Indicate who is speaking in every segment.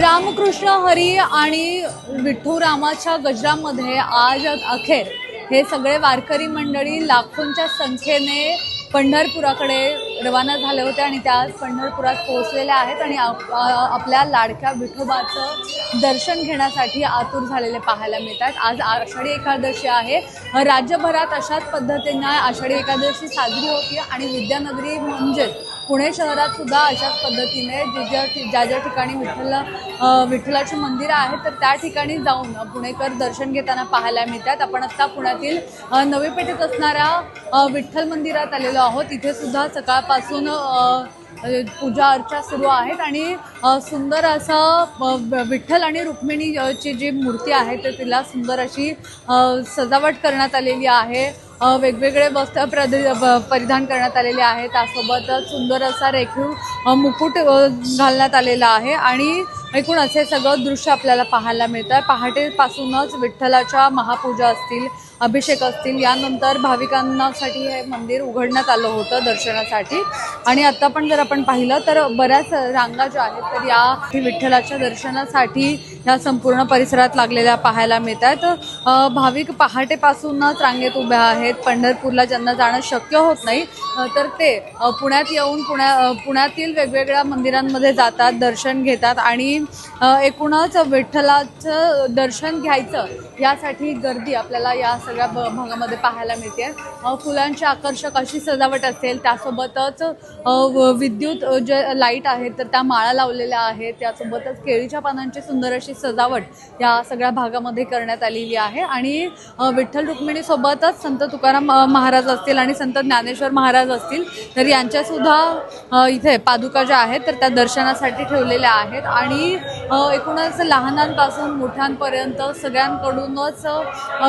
Speaker 1: रामकृष्ण हरी आणि विठुरामाच्या गजरामध्ये आज अखेर हे सगळे वारकरी मंडळी लाखोंच्या संख्येने पंढरपुराकडे रवाना झाले होते आणि त्या पंढरपुरात पोहोचलेले आहेत आणि आपल्या लाडक्या विठोबाचं दर्शन घेण्यासाठी आतुर झालेले पाहायला मिळतात। आज आषाढी एकादशी आहे। राज्यभरात अशाच पद्धतीने आषाढी एकादशी साजरी होती आणि विद्यानगरी म्हणजे पुणे शहरात सुद्धा अशाच पद्धतीने ज्या ठिकाणी विठ्ठलाचे मंदिर आहे तर त्या ठिकाणी जाऊन पुणेकर दर्शन घेताना पाहायला मिळतात। आपण आता पुण्यातील नवी पेठेत असणाऱ्या विठ्ठल मंदिरात आलेलो आहोत। इथे सुद्धा सकाळपासून पूजा अर्चा सुरू आहेत आणि सुंदर असं विठ्ठल आणि रुक्मिणीची जी मूर्ती आहे तर तिला सुंदर अशी सजावट करण्यात आलेली आहे। वेगवेगळे वस्त्र परिधान करण्यात आलेले आहे। त्यासोबतच सुंदर असा रेखीव मुकुट घालण्यात आलेला आहे आणि एकूण असे सगळं दृश्य आपल्याला पाहायला मिळतं। पहाटेपासूनच विठ्ठलाच्या महापूजा असतील, अभिषेक असतील, यानंतर भाविकांसाठी हे मंदिर उघडण्यात आलं होतं दर्शनासाठी आणि आता पण जर आपण पाहिलं तर बऱ्याच रांगा ज्या आहेत तर या विठ्ठलाच्या दर्शनासाठी या संपूर्ण परिसरात लागलेल्या पाहायला मिळतात। भाविक पहाटेपासूनच रांगेत उभे आहेत। पंढरपूरला ज्यांना जाणं शक्य होत नाही तर ते पुण्यात येऊन पुण्यातील वेगवेगळ्या मंदिरांमध्ये जातात, दर्शन घेतात आणि एकूणच विठ्ठलाचं दर्शन घ्यायचं यासाठी गर्दी आपल्याला या सगळ्या भागामध्ये पाहायला मिळते। फुलांची आकर्षक अशी सजावट असेल, त्यासोबतच विद्युत जे लाईट आहेत तर त्या माळा लावलेल्या आहेत, त्यासोबतच केळीच्या पानांची सुंदर अशी सजावट या सगळ्या भागामध्ये करण्यात आलेली आहे आणि विठ्ठल रुक्मिणीसोबतच संत तुकाराम महाराज असतील आणि संत ज्ञानेश्वर महाराज असतील तर यांच्यासुद्धा इथे पादुका ज्या आहेत तर त्या दर्शनासाठी ठेवलेल्या आहेत आणि एकूणच लहानांपासून मोठ्यांपर्यंत सगळ्यांकडूनच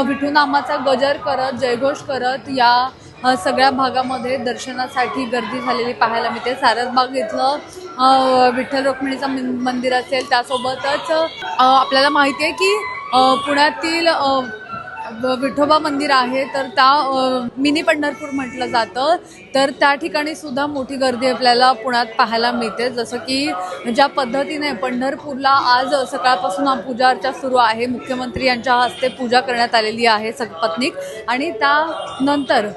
Speaker 1: विठुनामाचा गजर करत, जयघोष करत या सगळ्या भागामध्ये दर्शनासाठी गर्दी झालेली पाहायला मिळते। सारसबाग इथलं विठ्ठल रुक्मिणीचं मंदिर असेल, त्यासोबतच आपल्याला माहिती आहे की पुण्यातील विठोबा मंदिर आहे तर त्या मिनी पंढरपूर म्हटलं जातं तर त्या ठिकाणी सुद्धा मोठी गर्दी आपल्याला पुण्यात पाहायला मिळते। जसं की ज्या पद्धतीने पंढरपूरला आज सकाळपासून पूजा अर्चा सुरू आहे, मुख्यमंत्री यांच्या हस्ते पूजा करण्यात आलेली आहे सपत्नीक आणि त्यानंतर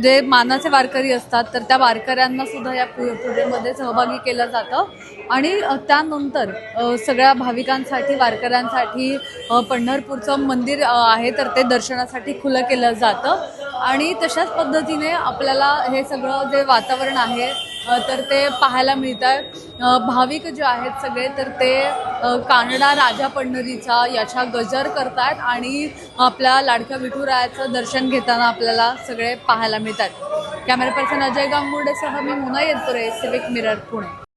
Speaker 1: जे मानाचे वारकरी असतात तर त्या वारकऱ्यांना सुद्धा या पूजेमध्ये सहभागी केलं जातं आणि त्यानंतर सगळ्या भाविकांसाठी, वारकऱ्यांसाठी पंढरपूरचं मंदिर आहे तर ते दर्शनासाठी खुलं केलं जातं आणि तशाच पद्धतीने आपल्याला हे सगळं जे वातावरण आहे तर ते पाहायला मिळतं। भाविक जे आहेत सगळे तर ते कानडा राजा पंढरीचा याच्या गजर करतात आणि आपल्या लाडक्या विठुरायाचं दर्शन घेताना आपल्याला सगळे पाहायला मिळतात। कॅमेरा पर्सन अजय गांगुर्डेसह मी मुना येतपुरे, सिविक मिरर, पुणे।